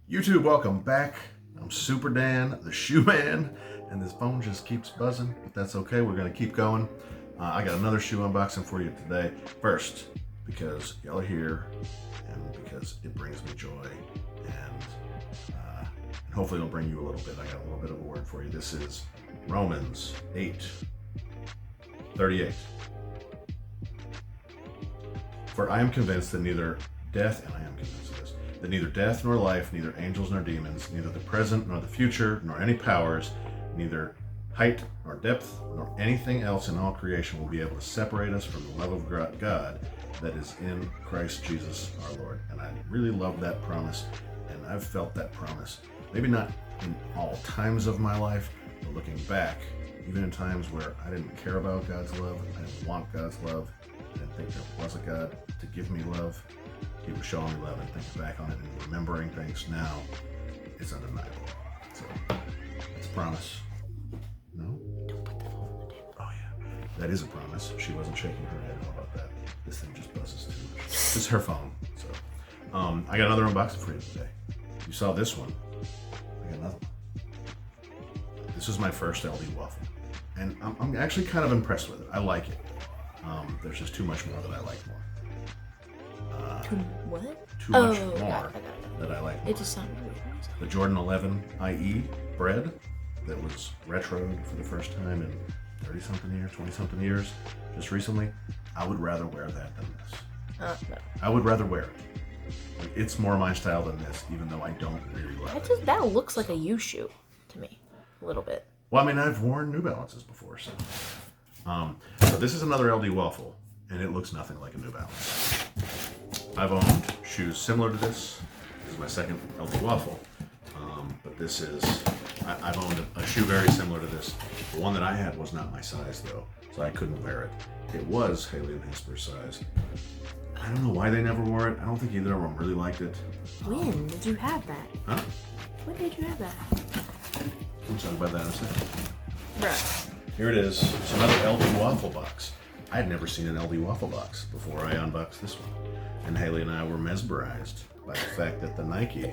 YouTube, welcome back. I'm Super Dan, the Shoe Man, and this phone just keeps buzzing, but that's okay. We're going to keep going. I got another shoe unboxing for you today. First, because y'all are here, and because it brings me joy, and hopefully it'll bring you a little bit. I got a little bit of a word for you. This is Romans 8:38. For I am convinced that neither death, and I am convinced of this, that neither death nor life, neither angels nor demons, neither the present nor the future, nor any powers, neither height nor depth, nor anything else in all creation will be able to separate us from the love of God that is in Christ Jesus our Lord. And I really love that promise, and I've felt that promise. Maybe not in all times of my life, but looking back, even in times where I didn't care about God's love, I didn't want God's love, I didn't think there was a God to give me love. He was showing me love, and thinking back on it and remembering things now, it's undeniable. So, it's a promise. No? Don't put the phone on the table. Oh yeah, that is a promise. She wasn't shaking her head. How about that? This thing just buzzes too much. This is her phone. So, I got another unboxing for you today. You saw this one. I got another one. This is my first LD Waffle, and I'm actually kind of impressed with it. I like it. There's just too much more that I like more. What? Too much got more it. that I like more. It just sounded weird. The Jordan 11 IE bread that was retroed for the first time in 30-something years, 20-something years, just recently. I would rather wear that than this. No. I would rather wear it. Like, it's more my style than this, even though I don't really love it. That looks like a U shoe to me, a little bit. Well, I mean, I've worn New Balances before, so. So this is another LD Waffle, and it looks nothing like a New Balance. I've owned shoes similar to this. This is my second LD Waffle, but this is, I've owned a shoe very similar to this. The one that I had was not my size though, so I couldn't wear it. It was Haley and Hesper's size. I don't know why they never wore it. I don't think either of them really liked it. When did you have that? Huh? When did you have that? We'll talk about that in a second. Right. Here it is. It's another LD Waffle box. I had never seen an LD Waffle box before I unboxed this one. And Haley and I were mesmerized by the fact that the Nike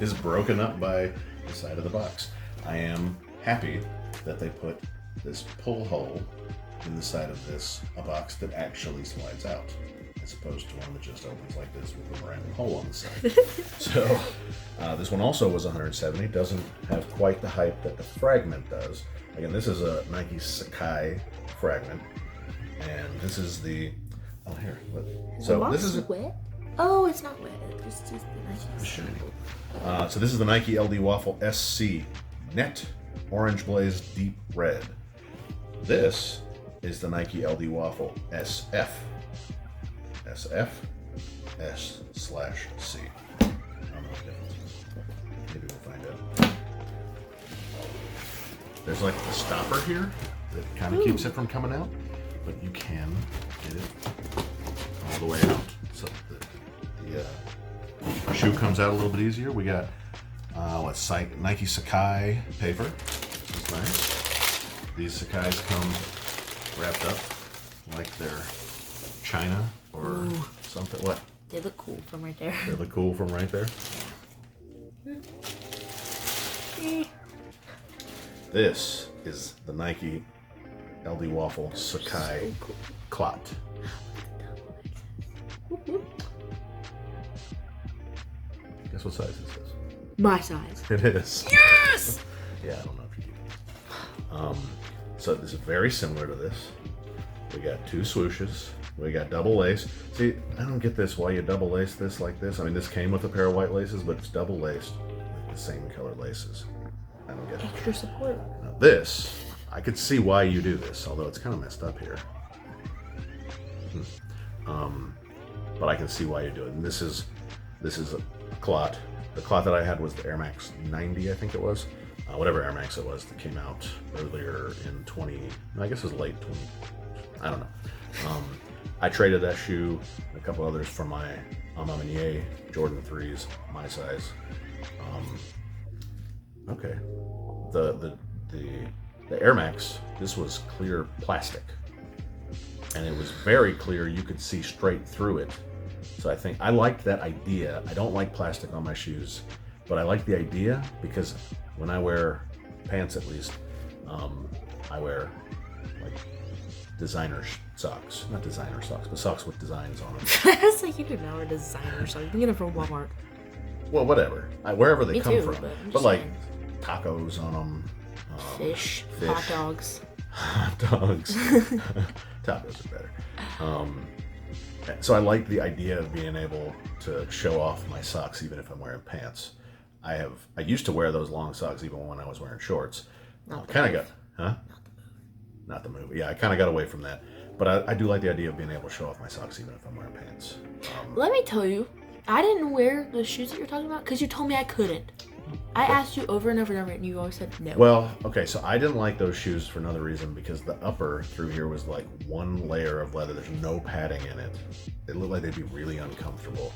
is broken up by the side of the box. I am happy that they put this pull hole in the side of this, a box that actually slides out, as opposed to one that just opens like this with a random hole on the side. So this one also was $170. Doesn't have quite the hype that the Fragment does. Again, this is a Nike Sacai Fragment, and this is the so this is wet. Oh, it's not wet. It's just the Nike. shiny. So this is the Nike LD Waffle SC Net Orange Blaze Deep Red. This is the Nike LD Waffle SF. SF S/C. I don't know the difference. Maybe we'll find out. There's like the stopper here that kind of keeps it from coming out, but you can get it all the way out. So the shoe comes out a little bit easier. We got Nike Sacai paper. This is nice. These Sacai's come wrapped up like they're China or something. What? They look cool from right there. They look cool from right there. This is the Nike LD Waffle Sacai Clot. Guess what size is this? My size. It is. Yes! Yeah, I don't know if you keep it. So this is very similar to this. We got two swooshes. We got double lace. See, I don't get this, why you double lace this like this. I mean, this came with a pair of white laces, but it's double laced with the same colored laces. I don't get it. Extra support. Now this, I could see why you do this, although it's kind of messed up here. But I can see why you do it. And this is a Clot. The Clot that I had was the Air Max 90, I think it was. Whatever Air Max it was that came out earlier in I guess it was late 20, I don't know. I traded that shoe and a couple others for my Amamiye Jordan 3s, my size. Okay. The Air Max, this was clear plastic. And it was very clear, you could see straight through it. So I think I liked that idea. I don't like plastic on my shoes, but I like the idea because when I wear pants, at least, I wear like designer socks. Not designer socks, but socks with designs on them. I was like, you do know a designer socks. You can get them from Walmart. Well, whatever. Wherever they Me come too, from. but I'm But just like saying. tacos on them. Fish, hot dogs. Hot dogs. Tacos are better. So I like the idea of being able to show off my socks even if I'm wearing pants. I used to wear those long socks even when I was wearing shorts. Kind of got, Not the move. Yeah, I kind of got away from that. But I do like the idea of being able to show off my socks even if I'm wearing pants. Let me tell you, I didn't wear the shoes that you're talking about because you told me I couldn't. I asked you over and over and over, and you always said no. Well, okay, so I didn't like those shoes for another reason because the upper through here was like one layer of leather. There's no padding in it. It looked like they'd be really uncomfortable.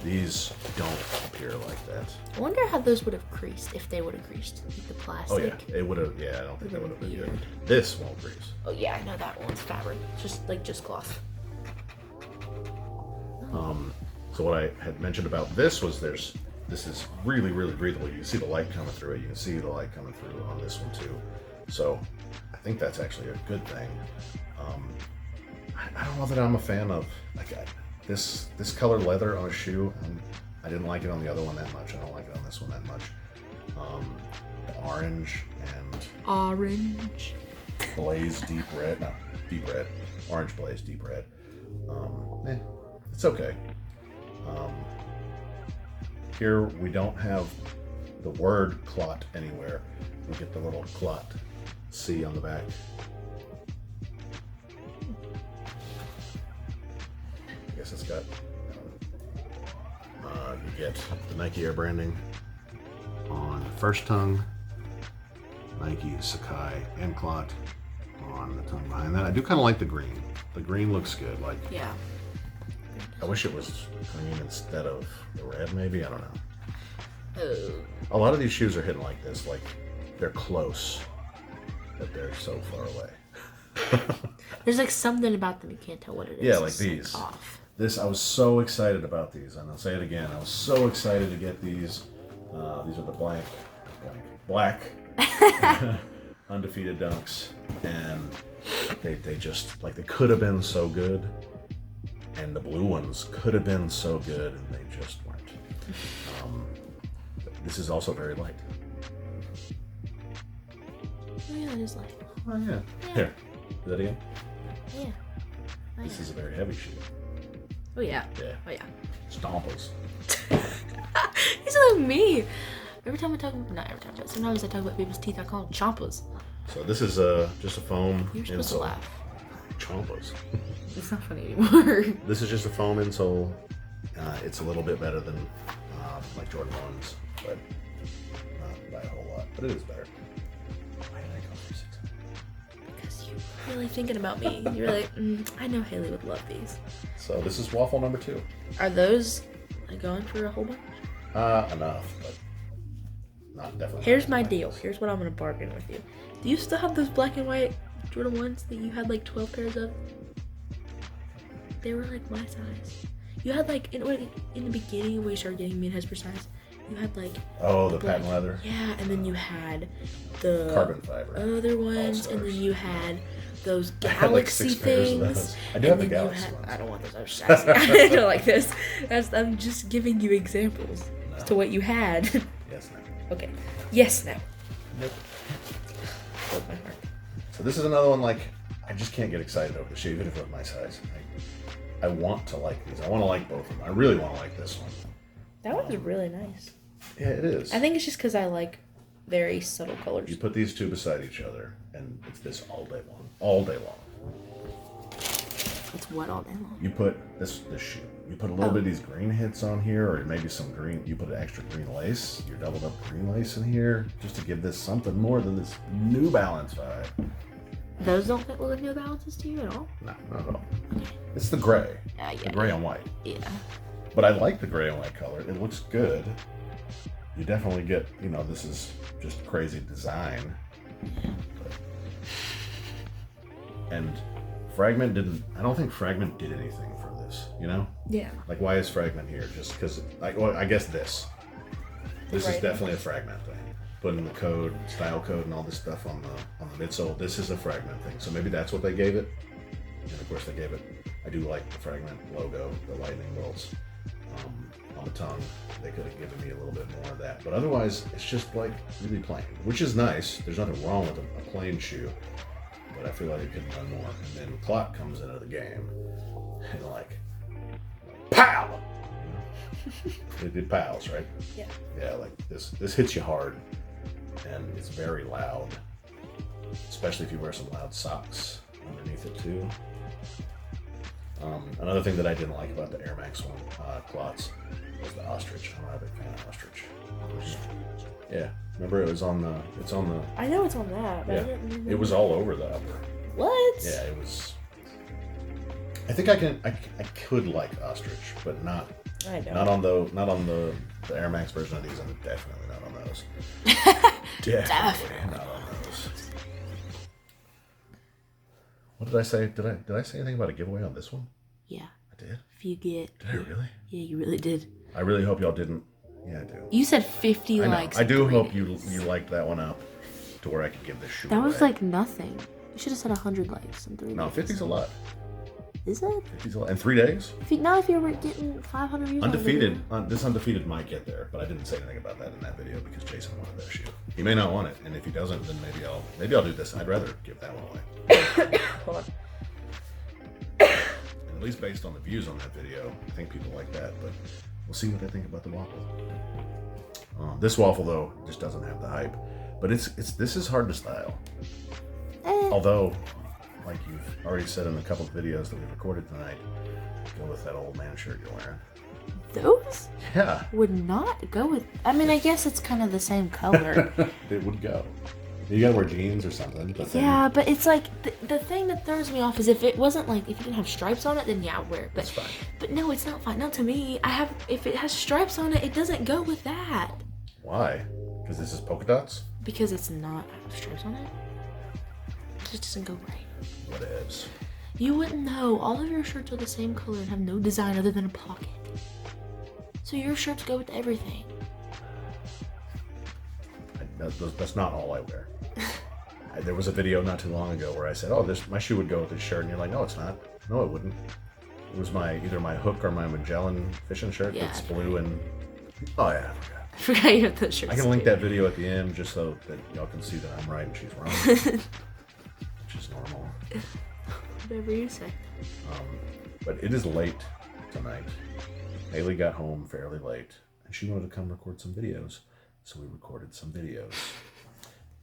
These don't appear like that. I wonder how those would have creased if they would have creased. Like the plastic. Oh yeah, it would have. Yeah, I don't think that would have been good. Weird. This won't crease. Oh yeah, I know that one's fabric. Just cloth. So what I had mentioned about this was this is really, really breathable. You can see the light coming through it. You can see the light coming through on this one too. So I think that's actually a good thing. I don't know that I'm a fan of this color leather on a shoe. I didn't like it on the other one that much. I don't like it on this one that much. The orange and blaze deep red. No, deep red. Orange blaze deep red. It's okay. Here we don't have the word Clot anywhere. We get the little Clot C on the back. I guess it's got, you get the Nike Air branding on the first tongue, Nike, Sacai, and Clot on the tongue behind that. I do kind of like the green. The green looks good. Like, Yeah. I wish it was green instead of the red, maybe. I don't know. Oh. A lot of these shoes are hidden like this, like they're close, but they're so far away. There's like something about them you can't tell what it is. Yeah, like It's, these. Off. I was so excited about these, and I'll say it again. I was so excited to get these. These are the black undefeated dunks, and they just like they could have been so good. And the blue ones could have been so good, and they just weren't. This is also very light. Oh yeah, it is light. Oh yeah. Here, do that again. Yeah. Oh, This yeah. is a very heavy shoe. Oh yeah. Yeah. Oh yeah. Stompers. He's like me. Sometimes I talk about people's teeth, I call them chompas. So this is just a foam You're supposed to insole. laugh. Chompers. It's not funny anymore. This is just a foam insole. It's a little bit better than like Jordan 1s, but not by a whole lot. But it is better. Why did I go for 600? Because you're really thinking about me. You're like, I know Haley would love these. So this is waffle number 2. Are those like going for a whole bunch? Enough, but not definitely. Here's my deal. Here's what I'm gonna bargain with you. Do you still have those black and white Jordan 1s that you had like 12 pairs of? They were like my size. You had like in the beginning when you started getting mid-hesper size, you had like Oh, the black- patent leather. Yeah, and then you had the Carbon fiber. other ones, All-Stars. and then you had those I had, like, galaxy 6 pairs of things. those. I do and have the then you galaxy had- ones. I don't want those. I'm just asking. I don't like this. I'm just giving you examples as to what you had. Yes, no. Okay. Yes. No. Nope. Broke my heart. So this is another one, like, I just can't get excited over the shoe, even if it's my size. I want to like these. I want to like both of them. I really want to like this one. That one's really nice. Yeah, it is. I think it's just because I like very subtle colors. You put these two beside each other, and it's this all day long. All day long. It's what all day long? You put this shoe. You put a little bit of these green hits on here, or maybe some green. You put an extra green lace. You doubled up green lace in here, just to give this something more than this New Balance vibe. Those don't fit with the New Balances to you at all? No, not at all. It's the gray. Yeah. The gray on white. Yeah. But I like the gray and white color. It looks good. You definitely get, this is just crazy design. And I don't think Fragment did anything for this, you know? Yeah. Like, why is Fragment here? Just because, I guess this. This is Right. definitely a Fragment thing. Putting the code, style code, and all this stuff on the midsole. This is a Fragment thing. So maybe that's what they gave it. And of course they gave it, I do like the Fragment logo, the lightning bolts on the tongue. They could have given me a little bit more of that. But otherwise, it's just like really plain, which is nice. There's nothing wrong with a plain shoe. But I feel like it could have done more. And then Clot comes into the game and like, pow! They did pals, right? Yeah. Yeah, like this hits you hard, and it's very loud, especially if you wear some loud socks underneath it too. Another thing that I didn't like about the Air Max one, Clots, was the ostrich. I'm not a big fan of ostrich. Yeah, remember it's on the. I know it's on that, but Yeah, I didn't remember. it was all over the upper. What? Yeah, it was. I think I could like ostrich, but not I know. not on the Air Max version of these, and definitely not on those. Definitely not on those. What did I say? Did I say anything about a giveaway on this one? Yeah. I did. If you get. Did I really? Yeah, you really did. I really hope y'all didn't. Yeah, I do. You said 50 I know. likes. I do and hope 3 you liked that one up to where I could give this shoe That was away. like nothing. You should have said 100 likes and 3 No, likes. 50's a lot. Is it? 50's a lot. In 3 days? If you were getting 500 views Undefeated. This undefeated might get there, but I didn't say anything about that in that video because Jason wanted that shoe. He may not want it, and if he doesn't, then maybe I'll do this. I'd rather give that one away. Hold on. And at least based on the views on that video, I think people like that. But we'll see what they think about the waffle. This waffle though just doesn't have the hype, but this is hard to style. Although, like you've already said in a couple of videos that we recorded tonight, go with that old man shirt you're wearing. Those Yeah, would not go with. I mean, I guess it's kind of the same color. it would go. You gotta wear jeans or something. But then, Yeah, but it's like the thing that throws me off is if it wasn't like if you didn't have stripes on it, then yeah, I'd wear it. But It's fine. But no, it's not fine. Not to me. If it has stripes on it, it doesn't go with that Why? Because this is polka dots? because it's not have stripes on it. It just doesn't go right. Whatevs. You wouldn't know. All of your shirts are the same color and have no design other than a pocket. So your shirts go with everything. That's not all I wear. There was a video not too long ago where I said, "Oh, my shoe would go with this shirt," and you're like, "No, it's not. No, it wouldn't." It was either my Hook or my Magellan fishing shirt Yeah, that's blue and. Oh yeah, I forgot. I forgot you have the shirts. I can link too. that video at the end just so that y'all can see that I'm right and she's wrong, which is normal. Whatever you say. But it is late tonight. Haley got home fairly late, and she wanted to come record some videos, so we recorded some videos.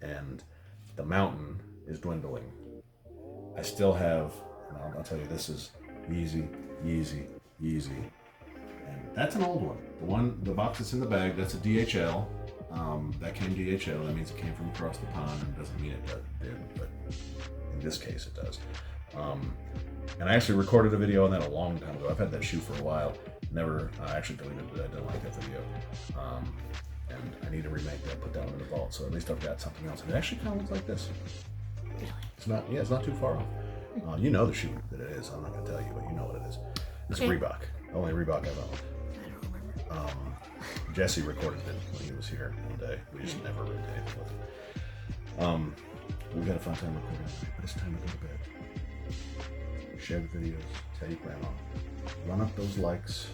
And the mountain is dwindling. I still have, and I'll tell you, this is Yeezy. And that's an old one. The box that's in the bag, that's a DHL. That came DHL. That means it came from across the pond, and doesn't mean it did, but in this case it does. And I actually recorded a video on that a long time ago. I've had that shoe for a while. Never actually deleted it. I didn't like that video. And I need to remake that, put that one in the vault, so at least I've got something else. And it actually kind of looks like this. Really? It's not too far off. You know the shoe that it is. I'm not gonna tell you, but you know what it is. It's Okay. Reebok. The only Reebok I've owned. I don't remember. Jesse recorded it when he was here one day. We just never really did anything with it. We had a fun time recording tonight, but it's time to go to bed. Share the videos. Tell your grandma. Run up those likes.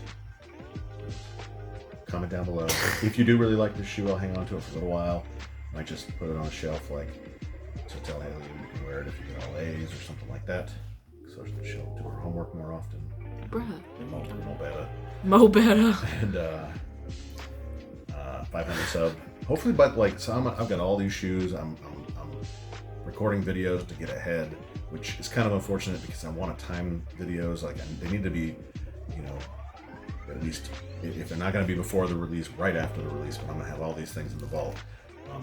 Comment down below. If you do really like this shoe, I'll hang on to it for a little while. Might just put it on a shelf, like, to tell Haley you can wear it if you get all A's or something like that. So she'll do her homework more often. Bruh. No better. Mo better. And 500 sub. Hopefully, but like, so I've got all these shoes. I'm recording videos to get ahead, which is kind of unfortunate because I want to time videos. Like, they need to be, at least if they're not going to be before the release, right after the release. But I'm going to have all these things in the vault,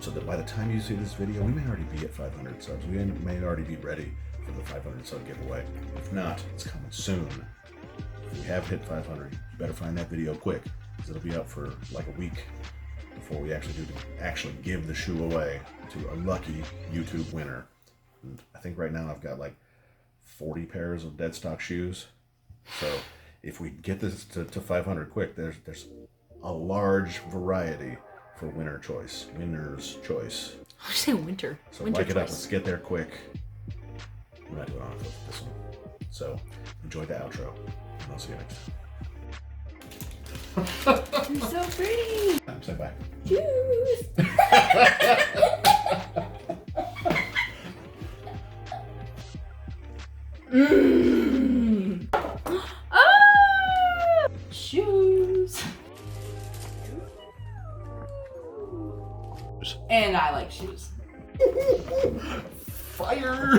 so that by the time you see this video, we may already be at 500 subs. We may already be ready for the 500 sub giveaway. If not, it's coming soon. If we have hit 500, you better find that video quick, because it'll be up for like a week before we actually give the shoe away to a lucky YouTube winner. And I think right now I've got like 40 pairs of dead stock shoes. So if we get this to 500 quick, there's a large variety for winner's choice. I'm saying winter. So winter like it up. choice. Let's get there quick. We're not doing on this one. So enjoy the outro, and I'll see you next time. You're so pretty. Say bye. Cheers. Ah! Shoes. And I like shoes. Fire!